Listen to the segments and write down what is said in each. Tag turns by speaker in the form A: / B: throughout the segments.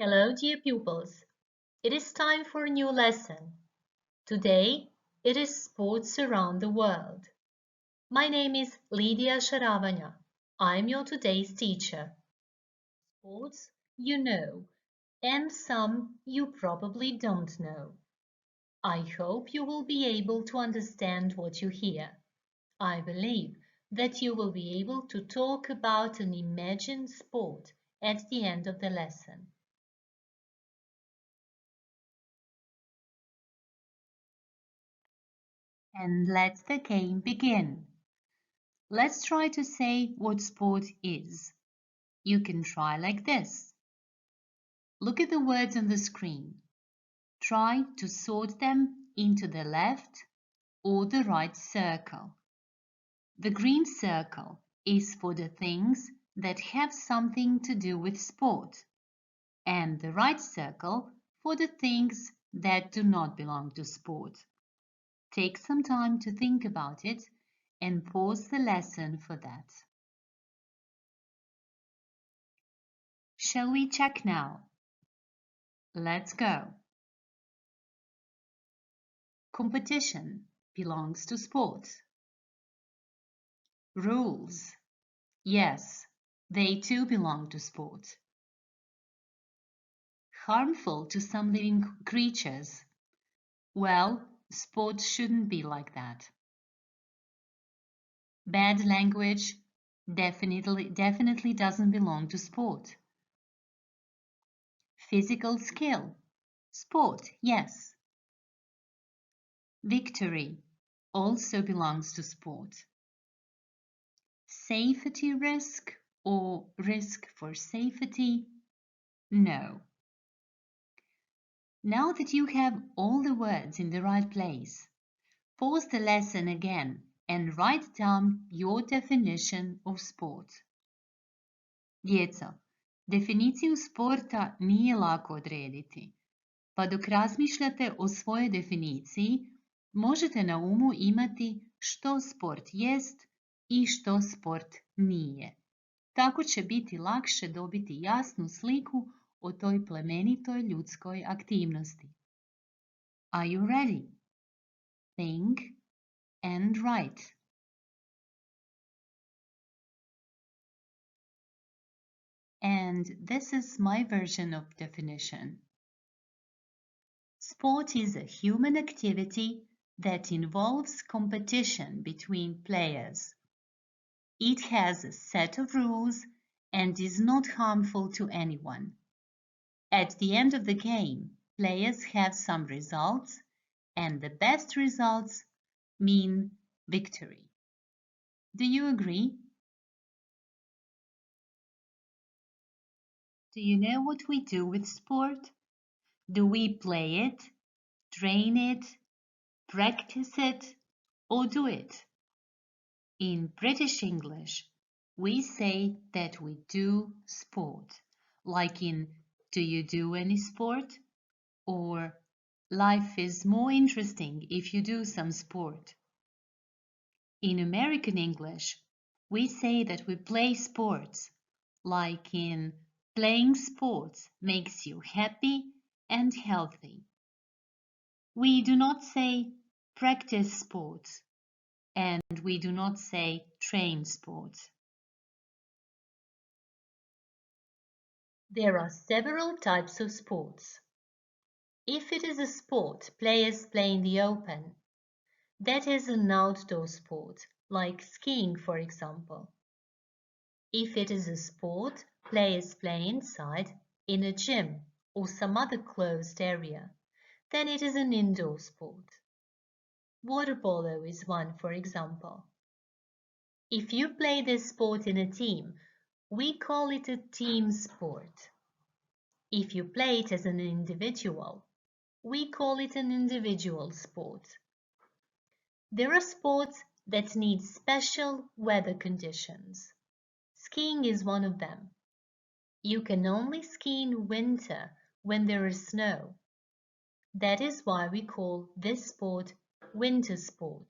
A: Hello, dear pupils. It is time for a new lesson. Today, it is sports around the world. My name is Lidija Šaravanja. I'm your today's teacher. Sports you know, and some you probably don't know. I hope you will be able to understand what you hear. I believe that you will be able to talk about an imagined sport at the end of the lesson. And let the game begin. Let's try to say what sport is. You can try like this. Look at the words on the screen. Try to sort them into the left or the right circle. The green circle is for the things that have something to do with sport, and the right circle for the things that do not belong to sport. Take some time to think about it and pause the lesson for that. Shall we check now? Let's go. Competition belongs to sport. Rules. Yes, they too belong to sport. Harmful to some living creatures. Well, sport shouldn't be like that. Bad language definitely doesn't belong to sport. Physical skill. Sport, yes. Victory also belongs to sport. Safety risk or risk for safety? No. Now that you have all the words in the right place, pause the lesson again and write down your definition of sport. Djeco, definiciju sporta nije lako odrediti, pa dok razmišljate o svojoj definiciji, možete na umu imati što sport jest i što sport nije. Tako će biti lakše dobiti jasnu sliku o toj plemenitoj ljudskoj aktivnosti. Are you ready? Think and write. And this is my version of definition. Sport is a human activity that involves competition between players. It has a set of rules and is not harmful to anyone. At the end of the game, players have some results, and the best results mean victory. Do you agree? Do you know what we do with sport? Do we play it, train it, practice it, or do it? In British English, we say that we do sport, like in Do you do any sport? Or Life is more interesting if you do some sport. In American English, we say that we play sports, like in Playing sports makes you happy and healthy. We do not say practice sports, and we do not say train sports. There are several types of sports. If it is a sport players play in the open, that is an outdoor sport, like skiing, for example. If it is a sport players play inside, in a gym, or some other closed area, then it is an indoor sport. Water polo is one, for example. If you play this sport in a team, we call it a team sport. If you play it as an individual, we call it an individual sport. There are sports that need special weather conditions. Skiing is one of them. You can only ski in winter when there is snow. That is why we call this sport winter sport.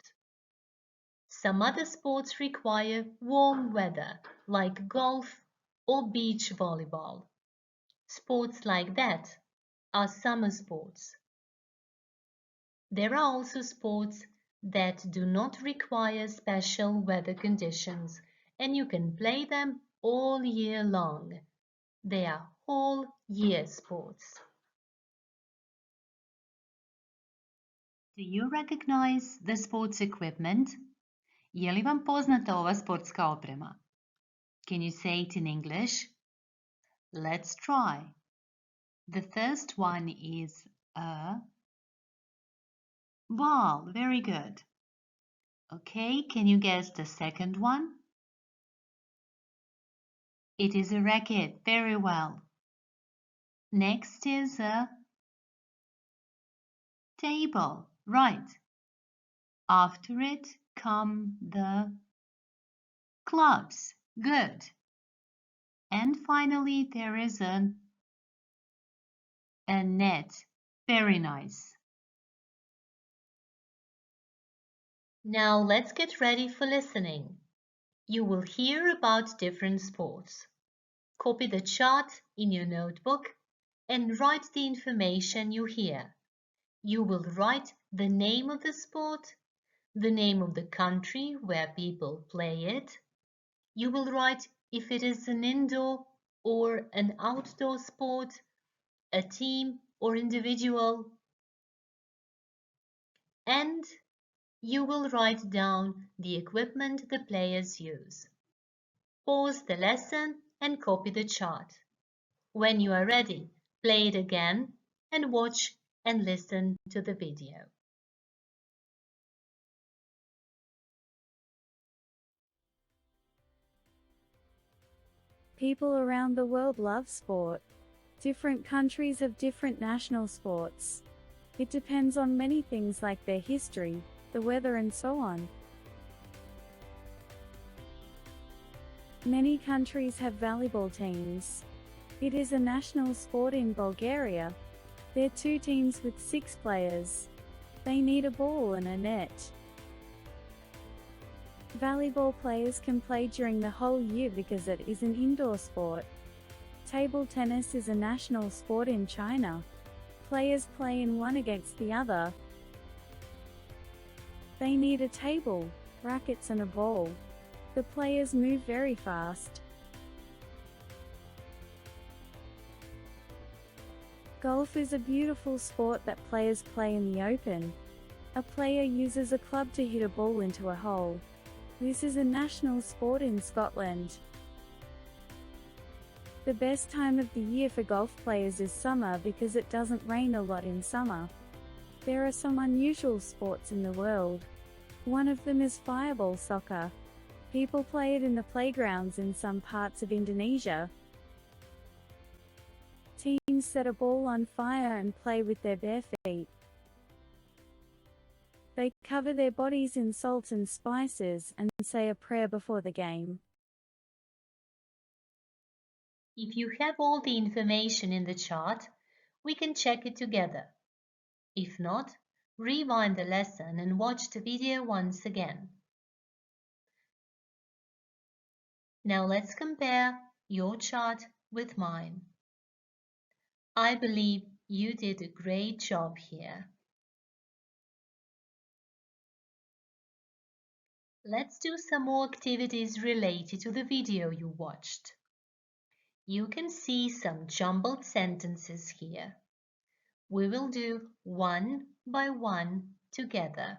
A: Some other sports require warm weather, like golf or beach volleyball. Sports like that are summer sports. There are also sports that do not require special weather conditions, and you can play them all year long. They are whole year sports. Do you recognize the sports equipment? Je li vam poznata ova sportska oprema? Can you say it in English? Let's try. The first one is a ball. Very good. Okay, can you guess the second one? It is a racket. Very well. Next is a table. Right. After it come the clubs. Good. And finally there is a net. Very nice. Now let's get ready for listening. You will hear about different sports. Copy the chart in your notebook and write the information you hear. You will write the name of the sport, the name of the country where people play it. You will write if it is an indoor or an outdoor sport, a team or individual, and you will write down the equipment the players use. Pause the lesson and copy the chart. When you are ready, play it again and watch and listen to the video.
B: People around the world love sport. Different countries have different national sports. It depends on many things like their history, the weather and so on. Many countries have volleyball teams. It is a national sport in Bulgaria. There are 2 teams with 6 players. They need a ball and a net. Volleyball players can play during the whole year because it is an indoor sport. Table tennis is a national sport in China. Players play in one against the other. They need a table, rackets and a ball. The players move very fast. Golf is a beautiful sport that players play in the open. A player uses a club to hit a ball into a hole. This is a national sport in Scotland. The best time of the year for golf players is summer because it doesn't rain a lot in summer. There are some unusual sports in the world. One of them is fireball soccer. People play it in the playgrounds in some parts of Indonesia. Teams set a ball on fire and play with their bare feet. They cover their bodies in salt and spices and say a prayer before the game.
A: If you have all the information in the chart, we can check it together. If not, rewind the lesson and watch the video once again. Now let's compare your chart with mine. I believe you did a great job here. Let's do some more activities related to the video you watched. You can see some jumbled sentences here. We will do one by one together.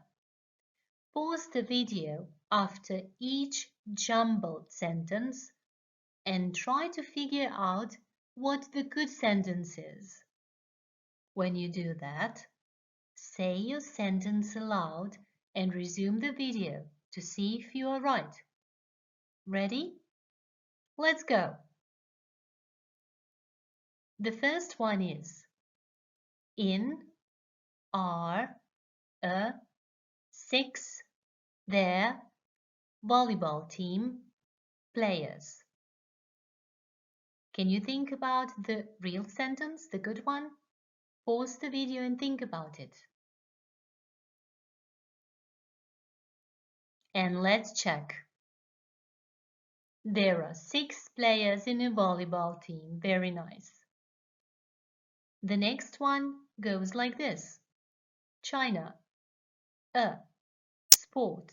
A: Pause the video after each jumbled sentence and try to figure out what the good sentence is. When you do that, say your sentence aloud and resume the video to see if you are right. Ready? Let's go. The first one is in are a 6 their volleyball team players. Can you think about the real sentence, the good one? Pause the video and think about it. And let's check. There are 6 players in a volleyball team. Very nice. The next one goes like this. China. Sport.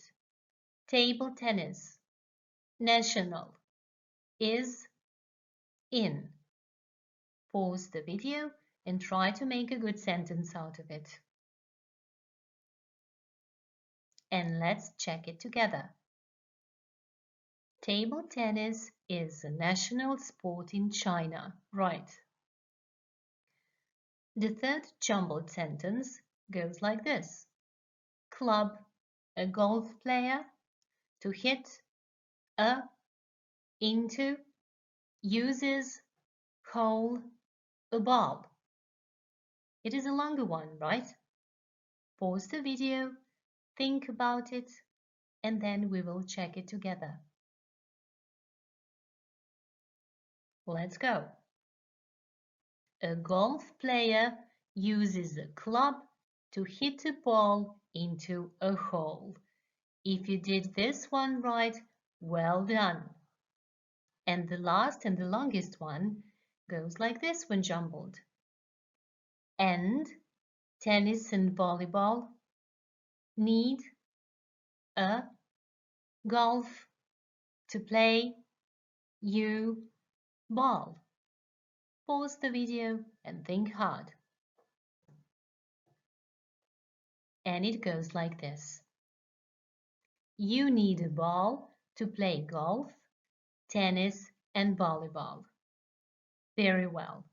A: Table tennis. National. Is. In. Pause the video and try to make a good sentence out of it. And let's check it together. Table tennis is a national sport in China, right? The third jumbled sentence goes like this. Club, a golf player, to hit, into, uses, hole, a ball. It is a longer one, right? Pause the video, think about it, and then we will check it together. Let's go. A golf player uses a club to hit a ball into a hole. If you did this one right, well done. And the last and the longest one goes like this when jumbled. And tennis and volleyball need a golf to play you ball. Pause the video and think hard. And it goes like this. You need a ball to play golf, tennis, and volleyball. Very well.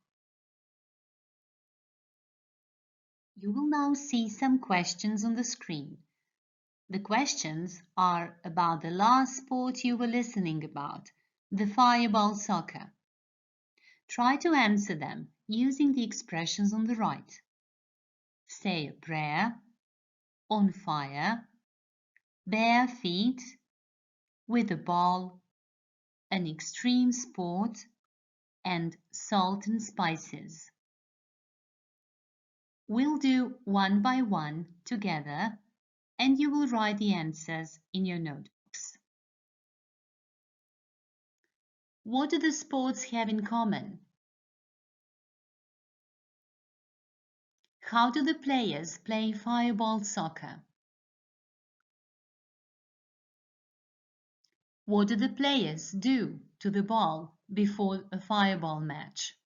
A: You will now see some questions on the screen. The questions are about the last sport you were listening about, the fireball soccer. Try to answer them using the expressions on the right. Say a prayer, on fire, bare feet, with a ball, an extreme sport, and salt and spices. We'll do one by one together, and you will write the answers in your notebooks. What do the sports have in common? How do the players play fireball soccer? What do the players do to the ball before a fireball match?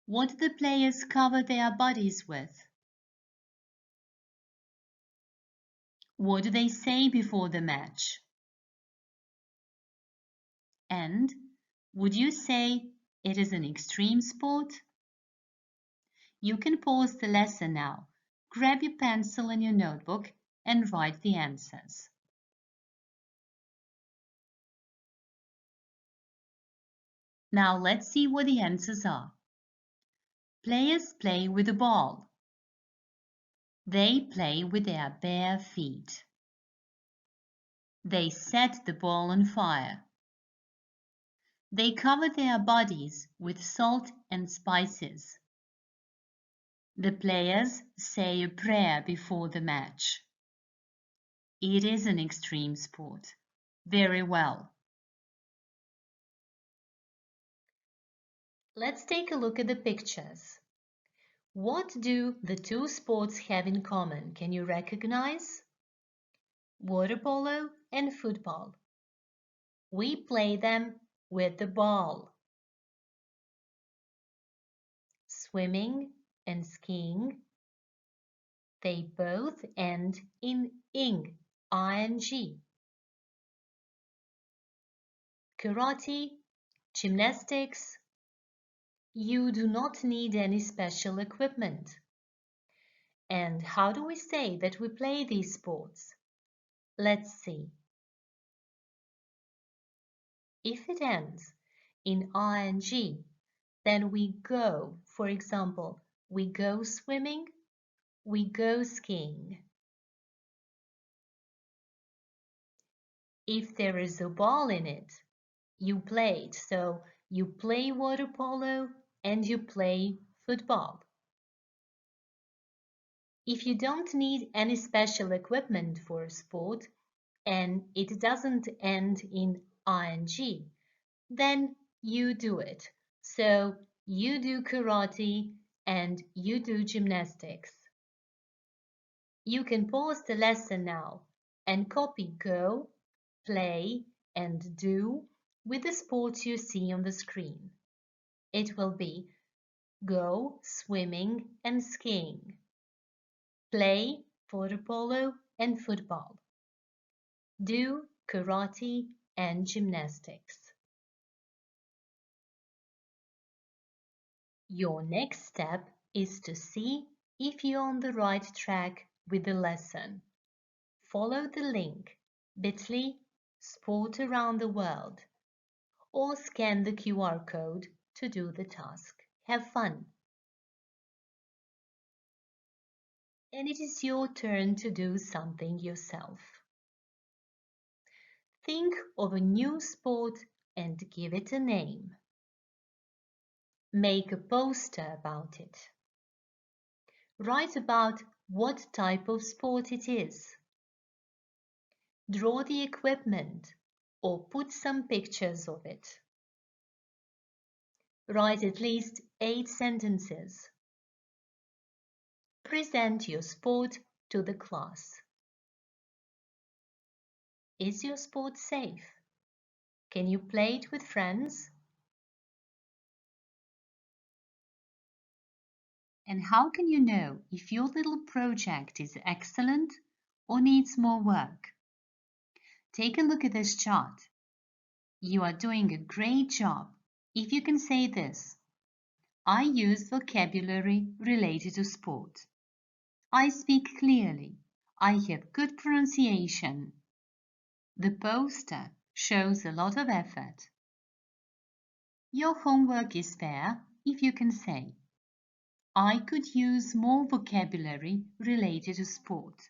A: What do the players cover their bodies with? What do they say before the match? And would you say it is an extreme sport? You can pause the lesson now, grab your pencil and your notebook and write the answers. Now let's see what the answers are. Players play with a ball. They play with their bare feet. They set the ball on fire. They cover their bodies with salt and spices. The players say a prayer before the match. It is an extreme sport. Very well. Let's take a look at the pictures. What do the two sports have in common? Can you recognize? Water polo and football. We play them with the ball. Swimming and skiing, they both end in ing, ing. Karate, gymnastics, you do not need any special equipment. And how do we say that we play these sports? Let's see. If it ends in ing, then we go. For example, we go swimming, we go skiing. If there is a ball in it, you play it. So you play water polo and you play football. If you don't need any special equipment for a sport and it doesn't end in ing, then you do it. So you do karate and you do gymnastics. You can pause the lesson now and copy go, play, and do with the sports you see on the screen. It will be go, swimming and skiing. Play, water polo and football. Do karate and gymnastics. Your next step is to see if you're on the right track with the lesson. Follow the link bit.ly sport around the world or scan the QR code to do the task. Have fun! And it is your turn to do something yourself. Think of a new sport and give it a name. Make a poster about it. Write about what type of sport it is. Draw the equipment or put some pictures of it. Write at least 8 sentences. Present your sport to the class. Is your sport safe? Can you play it with friends? And how can you know if your little project is excellent or needs more work? Take a look at this chart. You are doing a great job if you can say this. I use vocabulary related to sport. I speak clearly. I have good pronunciation. The poster shows a lot of effort. Your homework is fair if you can say, I could use more vocabulary related to sport.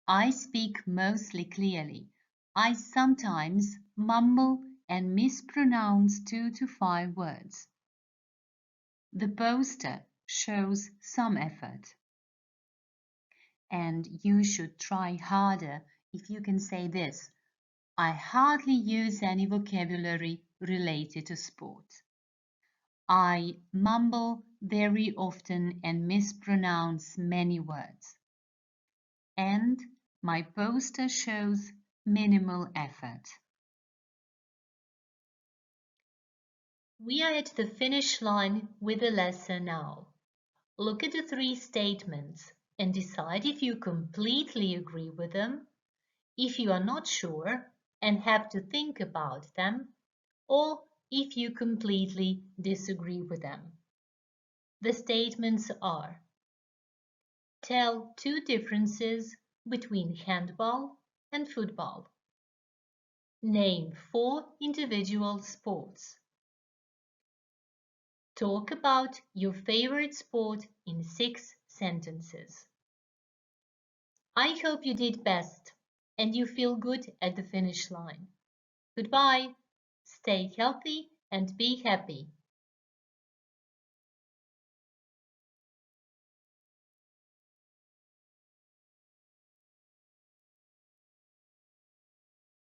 A: I speak mostly clearly. I sometimes mumble and mispronounce 2 to 5 words. The poster shows some effort. And you should try harder if you can say this. I hardly use any vocabulary related to sport. I mumble very often and mispronounce many words. And my poster shows minimal effort. We are at the finish line with the lesson now. Look at the 3 statements and decide if you completely agree with them, if you are not sure and have to think about them, or if you completely disagree with them. The statements are: tell 2 differences between handball and football. Name 4 individual sports. Talk about your favorite sport in 6 sentences. I hope you did best and you feel good at the finish line. Goodbye. Stay healthy and be happy.